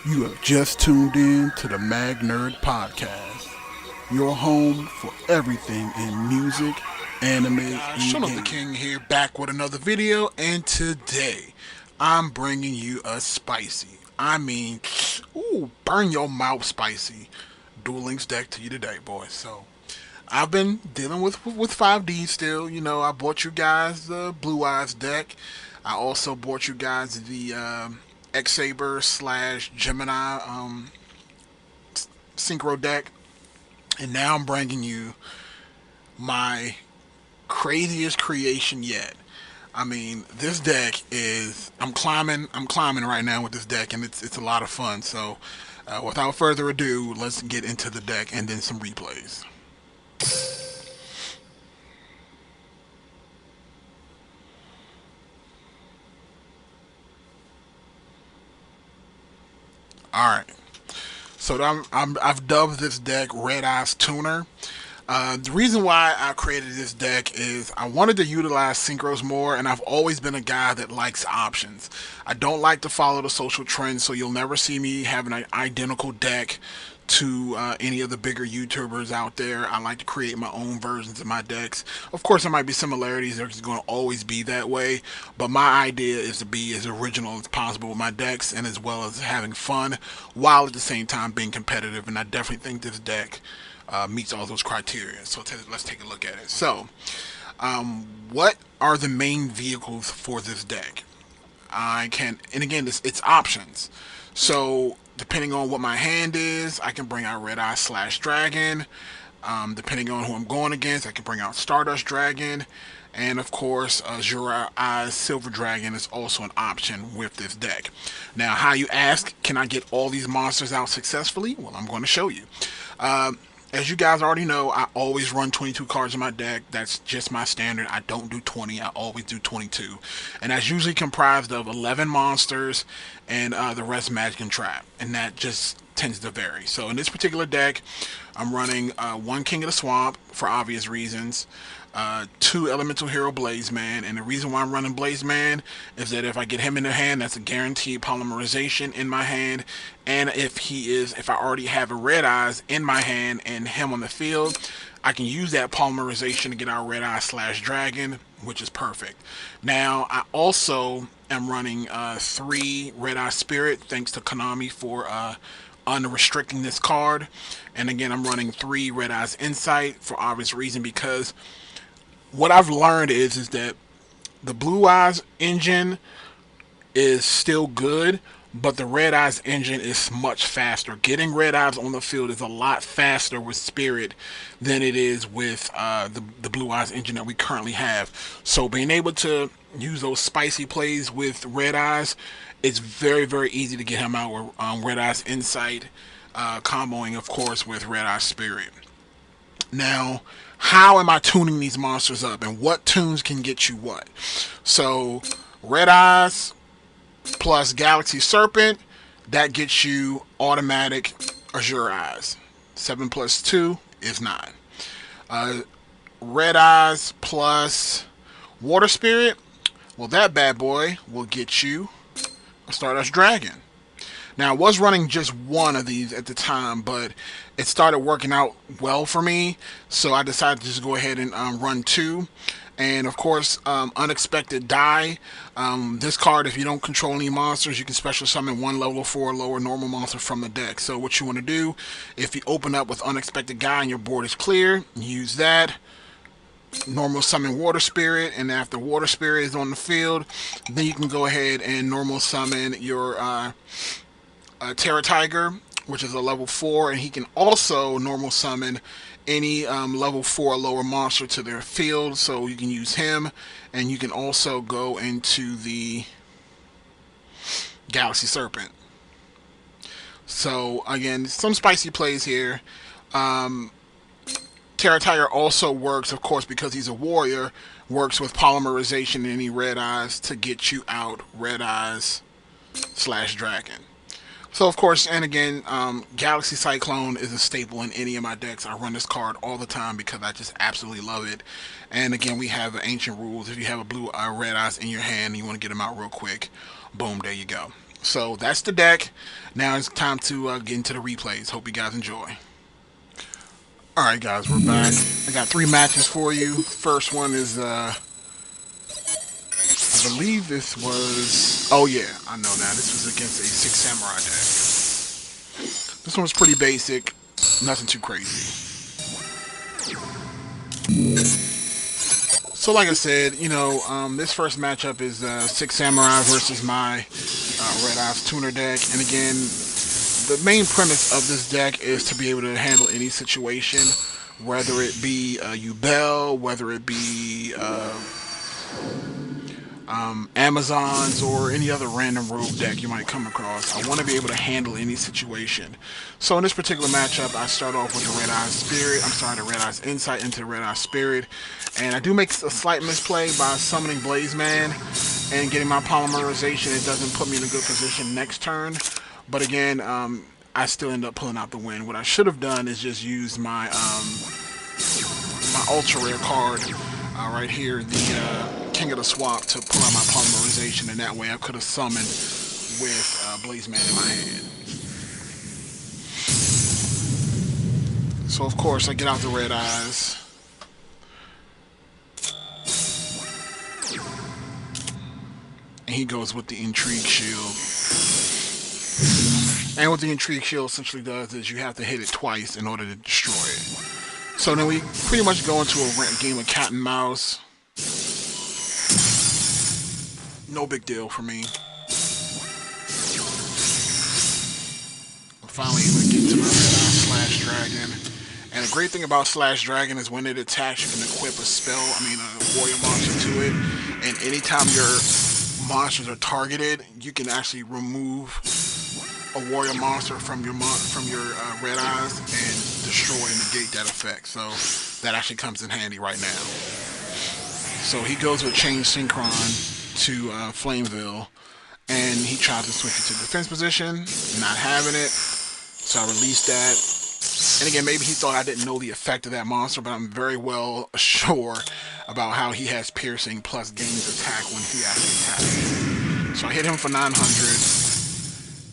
You have just tuned in to the Mag Nerd Podcast, your home for everything in music, anime, and Son of the gaming. King here, back with another video, and today I'm bringing you a spicy, burn your mouth spicy Duel Links deck to you today, boys. So I've been dealing with 5D still. You know, I bought you guys the Blue Eyes deck. I also bought you guys the X Saber slash Gemini synchro deck, and now I'm bringing you my craziest creation yet. I mean, this deck is I'm climbing right now with this deck, and it's a lot of fun. So, without further ado, let's get into the deck and then some replays. All right. So I've dubbed this deck Red Eyes Tuner. The reason why I created this deck is I wanted to utilize synchros more, and I've always been a guy that likes options. I don't like to follow the social trends, so you'll never see me having an identical deck to any of the bigger YouTubers out there. I like to create my own versions of my decks. Of course, there might be similarities. There's going to always be that way, but my idea is to be as original as possible with my decks, and as well as having fun, while at the same time being competitive. And I definitely think this deck meets all those criteria. So let's take a look at it. So, what are the main vehicles for this deck? I can, and again, it's options. So depending on what my hand is, I can bring out Red Eye slash Dragon. Depending on who I'm going against, I can bring out Stardust Dragon. And of course, Azure Eyes Silver Dragon is also an option with this deck. Now, how you ask, can I get all these monsters out successfully? Well, I'm going to show you. Uh, as you guys already know, I always run 22 cards in my deck. That's just my standard. I don't do 20. I always do 22. And that's usually comprised of 11 monsters and the rest magic and trap. And that just tends to vary. So in this particular deck, I'm running one King of the Swamp for obvious reasons. Two Elemental Hero Blazeman, and the reason why I'm running Blazeman is that if I get him in the hand, that's a guaranteed polymerization in my hand. And if I already have a Red Eyes in my hand and him on the field, I can use that polymerization to get our Red Eye slash Dragon, which is perfect. Now, I also am running three Red Eye Spirit, thanks to Konami for unrestricting this card. And again, I'm running three Red Eyes Insight for obvious reason, because what I've learned is that the Blue Eyes engine is still good, but the Red Eyes engine is much faster. Getting Red Eyes on the field is a lot faster with Spirit than it is with the Blue Eyes engine that we currently have. So being able to use those spicy plays with Red Eyes, it's very, very easy to get him out with Red Eyes Insight, comboing, of course, with Red Eyes Spirit. Now, how am I tuning these monsters up, and what tunes can get you what? So, Red Eyes plus Galaxy Serpent, that gets you automatic Azure Eyes. 7 plus 2 is 9. Uh, Red Eyes plus Water Spirit, well, that bad boy will get you a Stardust Dragon. Now, I was running just one of these at the time, but it started working out well for me, so I decided to just go ahead and run two. And of course, Unexpected Die. This card, if you don't control any monsters, you can special summon one level 4 lower normal monster from the deck. So what you want to do, if you open up with Unexpected Guy and your board is clear, use that. Normal summon Water Spirit, and after Water Spirit is on the field, then you can go ahead and normal summon your Terra Tiger, which is a level 4, and he can also normal summon any level 4 lower monster to their field, so you can use him, and you can also go into the Galaxy Serpent. So again, some spicy plays here. Terra Tiger also works, of course, because he's a warrior, works with polymerization in any Red Eyes to get you out Red Eyes slash Dragon. So of course, and again, Galaxy Cyclone is a staple in any of my decks. I run this card all the time because I just absolutely love it. And again, we have ancient rules. If you have a blue red eyes in your hand and you want to get them out real quick, boom, there you go. So that's the deck. Now it's time to get into the replays. Hope you guys enjoy. Alright guys, we're back. I got 3 matches for you. First one is, I believe this was... Oh yeah, I know now. This was against a 6 Samurai deck. This one was pretty basic. Nothing too crazy. So like I said, you know, this first matchup is 6 Samurai versus my Red Eyes Tuner deck. And again, the main premise of this deck is to be able to handle any situation, whether it be Duel, whether it be Amazons, or any other random rogue deck you might come across. I want to be able to handle any situation. So in this particular matchup, I start off with the Red Eyes Spirit. I'm sorry, the Red Eyes Insight into the Red Eyes Spirit. And I do make a slight misplay by summoning Blaze Man and getting my polymerization. It doesn't put me in a good position next turn. But again, I still end up pulling out the win. What I should have done is just use my my ultra rare card right here, the King of the Swap, to pull out my polymerization, and that way I could have summoned with Blaze Man in my hand. So of course I get out the Red Eyes. And he goes with the Intrigue Shield. And what the Intrigue Shield essentially does is you have to hit it twice in order to destroy it. So then we pretty much go into a game of cat and mouse. No big deal for me. I'm finally able to get to my Red Eye Slash Dragon. And the great thing about Slash Dragon is when it attacks, you can equip a spell, a warrior monster to it. And anytime your monsters are targeted, you can actually remove a warrior monster from your Red Eyes and destroy and negate that effect. So that actually comes in handy right now. So he goes with Change Synchron to Flameville, and he tries to switch it to defense position. Not having it, so I released that. And again, maybe he thought I didn't know the effect of that monster, but I'm very well sure about how he has piercing plus gains attack when he actually attacks. So I hit him for 900,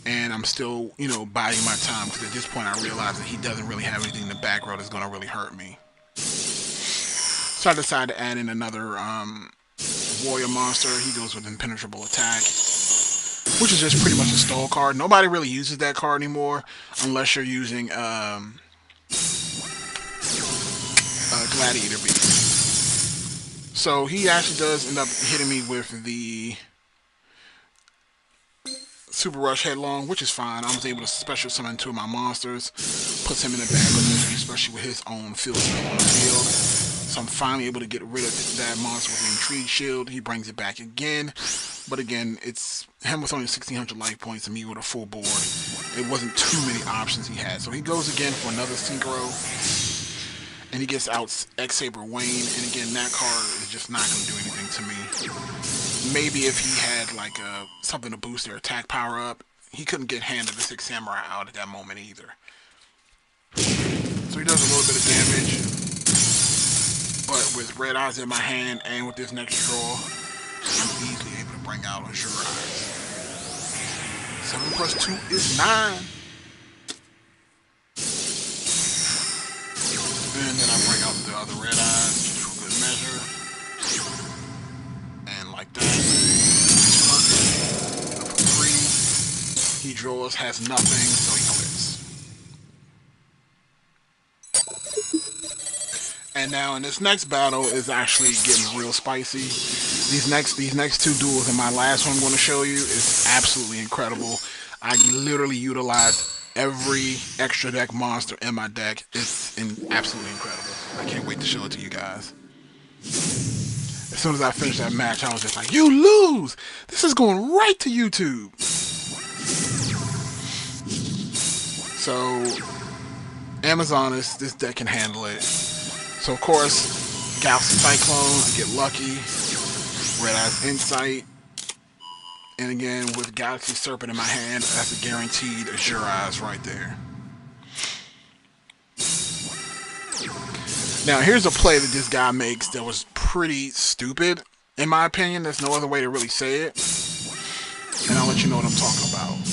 and I'm still, biding my time, because at this point I realize that he doesn't really have anything in the back row that's going to really hurt me. So I decided to add in another warrior monster. He goes with Impenetrable Attack, which is just pretty much a stall card. Nobody really uses that card anymore unless you're using Gladiator Beast. So he actually does end up hitting me with the Super Rush Headlong, which is fine. I was able to special summon 2 of my monsters, puts him in a bad position, especially with his own field spell on the field. So I'm finally able to get rid of that monster with the Intrigue Shield. He brings it back again. But again, it's him with only 1,600 life points and me with a full board. It wasn't too many options he had. So he goes again for another Synchro. And he gets out X-Saber Wayne. And again, that card is just not going to do anything to me. Maybe if he had something to boost their attack power up, he couldn't get Hand of the 6 Samurai out at that moment either. So he does a little bit of damage. But with Red Eyes in my hand and with this next draw, I'm easily able to bring out Azure Eyes. 7 plus 2 is 9. And then I bring out the other Red Eyes just for good measure. And like that. 200. For 3. He draws, has nothing, so he quits. And now in this next battle is actually getting real spicy. These next 2 duels and my last one I'm going to show you is absolutely incredible. I literally utilized every extra deck monster in my deck. It's absolutely incredible. I can't wait to show it to you guys. As soon as I finished that match, I was just like, you lose! This is going right to YouTube. So, Amazon, this deck can handle it. So of course, Galaxy Cyclone, I get lucky. Red Eyes Insight. And again, with Galaxy Serpent in my hand, that's a guaranteed Azure Eyes right there. Now here's a play that this guy makes that was pretty stupid, in my opinion. There's no other way to really say it. And I'll let let you know what I'm talking about.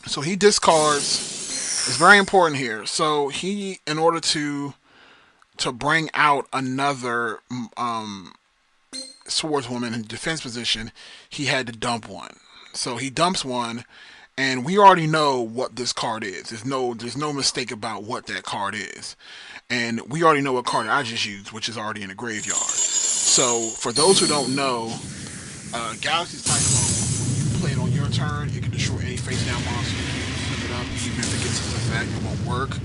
So he discards. It's very important here. So he, in order to bring out another swordswoman in defense position, he had to dump one. So he dumps one, and we already know what this card is. There's no mistake about what that card is, and we already know what card I just used, which is already in the graveyard. So for those who don't know, Galaxy Cyclone, you play it on your turn, it can destroy any face down monster. You can flip it up, even if it gets its effect, it won't work.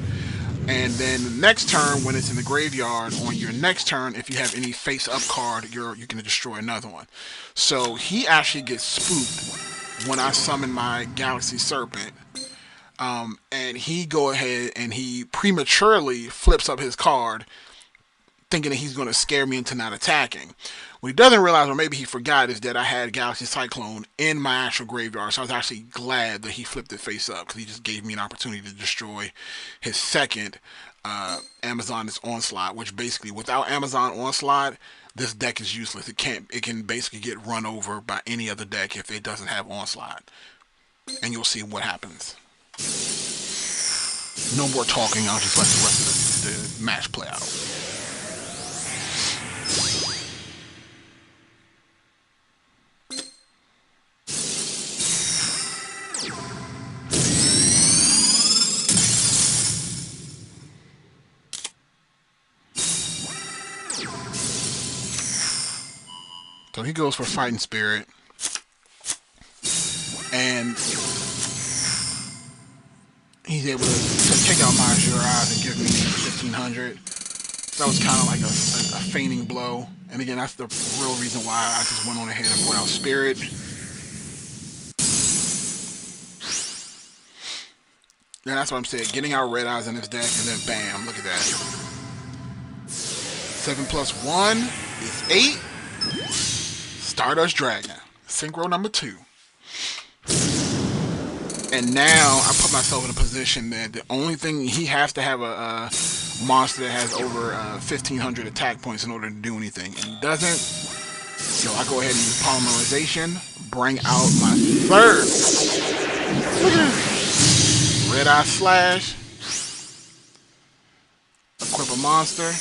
And then the next turn, when it's in the graveyard, on your next turn, if you have any face-up card, you can destroy another one. So he actually gets spooked when I summon my Galaxy Serpent. And he go ahead and he prematurely flips up his card, thinking that he's going to scare me into not attacking. What he doesn't realize, or maybe he forgot, is that I had Galaxy Cyclone in my actual graveyard. So I was actually glad that he flipped it face up, because he just gave me an opportunity to destroy his second Amazoness Onslaught, which basically, without Amazon Onslaught, this deck is useless. It can basically get run over by any other deck if it doesn't have Onslaught. And you'll see what happens. No more talking, I'll just let the rest of the match play out. So he goes for Fighting Spirit, and he's able to take out my Azure Eyes and give me 1,500. That was kind of like a feigning blow. And again, that's the real reason why I just went on ahead and put out Spirit. And that's what I'm saying, getting out Red Eyes in this deck, and then bam, look at that. 7 plus 1 is 8. Stardust Dragon, Synchro number 2. And now I put myself in a position that the only thing, he has to have a monster that has over 1,500 attack points in order to do anything, and he doesn't. So I go ahead and use Polymerization, bring out my third. Look at this. Red Eye Slash, equip a monster,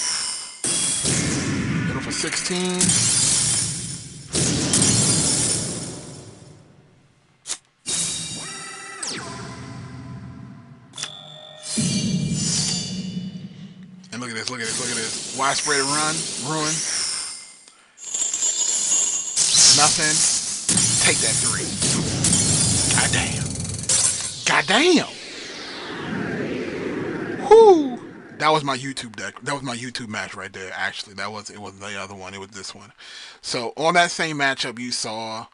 hit him for 16. And look at this, look at this, look at this. Widespread ruin. Nothing. Take that 3. Goddamn. Whoo! That was my YouTube deck. That was my YouTube match right there. Actually, it was the other one. It was this one. So on that same matchup, you saw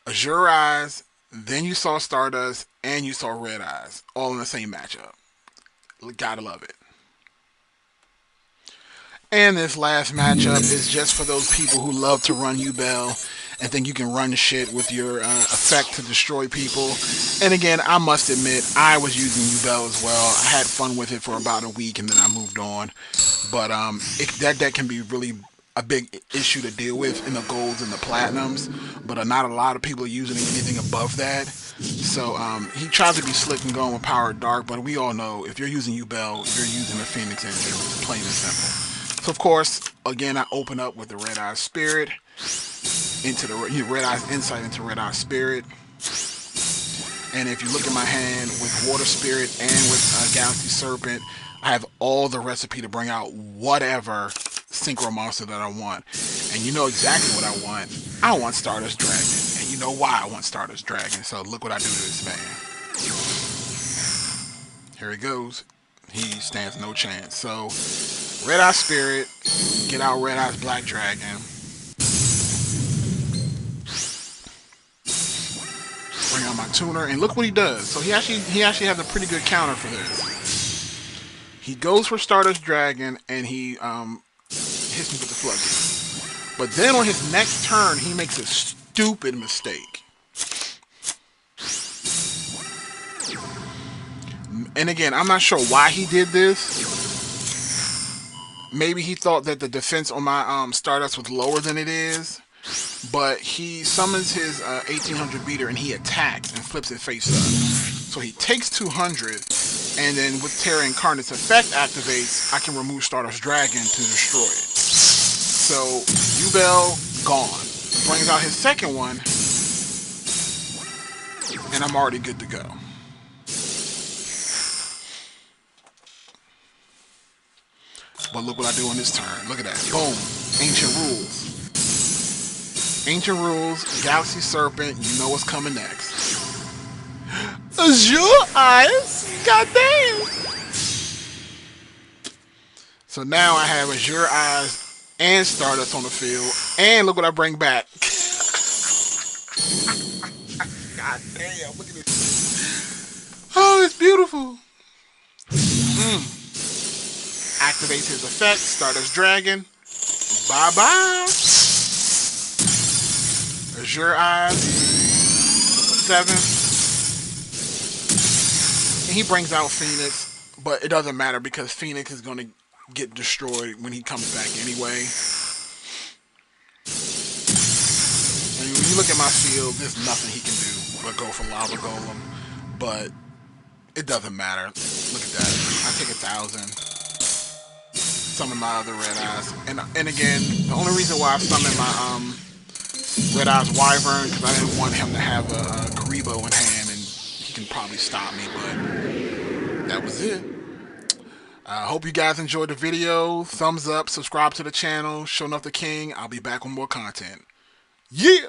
Azure Eyes, then you saw Stardust, and you saw Red Eyes, all in the same matchup. Gotta love it. And this last matchup is just for those people who love to run Duel and think you can run shit with your effect to destroy people. And again, I must admit, I was using Duel as well. I had fun with it for about a week, and then I moved on. But that deck can be really a big issue to deal with in the golds and the platinums. But not a lot of people are using anything above that. So he tries to be slick and going with Power Dark, but we all know if you're using Duel, you're using the Phoenix engine, plain and simple. So of course, again, I open up with the Red Eye Spirit into the Red Eye Insight into Red Eye Spirit. And if you look at my hand with Water Spirit and with Galaxy Serpent, I have all the recipe to bring out whatever synchro monster that I want. And you know exactly what I want. I want Stardust Dragon. And you know why I want Stardust Dragon. So look what I do to this man. Here he goes. He stands no chance. So Red Eye Spirit, get out Red Eye's Black Dragon. Bring out my tuner, and look what he does. So he actually has a pretty good counter for this. He goes for Stardust Dragon, and he hits me with the Floodgate. But then on his next turn, he makes a stupid mistake. And again, I'm not sure why he did this. Maybe he thought that the defense on my Stardust was lower than it is. but he summons his 1800 beater and he attacks and flips it face up. So he takes 200, and then with Terra Incarnate's effect activates, I can remove Stardust Dragon to destroy it. So Duel gone. Brings out his second one, and I'm already good to go. But look what I do on this turn. Look at that. Boom. Ancient Rules. Ancient Rules, Galaxy Serpent, you know what's coming next. Azure Eyes? Goddamn! So now I have Azure Eyes and Stardust on the field. And look what I bring back. God damn, look at this. Oh, it's beautiful. Activates his effect, Stardust Dragon. Bye-bye. Azure Eyes. 7. And he brings out Phoenix, but it doesn't matter because Phoenix is going to get destroyed when he comes back anyway. And when you look at my field, there's nothing he can do but go for Lava Golem. But it doesn't matter. Look at that. I take 1,000. Summon my other Red Eyes. And again, the only reason why I summoned my Red Eyes Wyvern because I didn't want him to have a Karibo in hand and he can probably stop me, but that was it. I hope you guys enjoyed the video. Thumbs up, subscribe to the channel, Show Enough the King. I'll be back with more content. Yeah!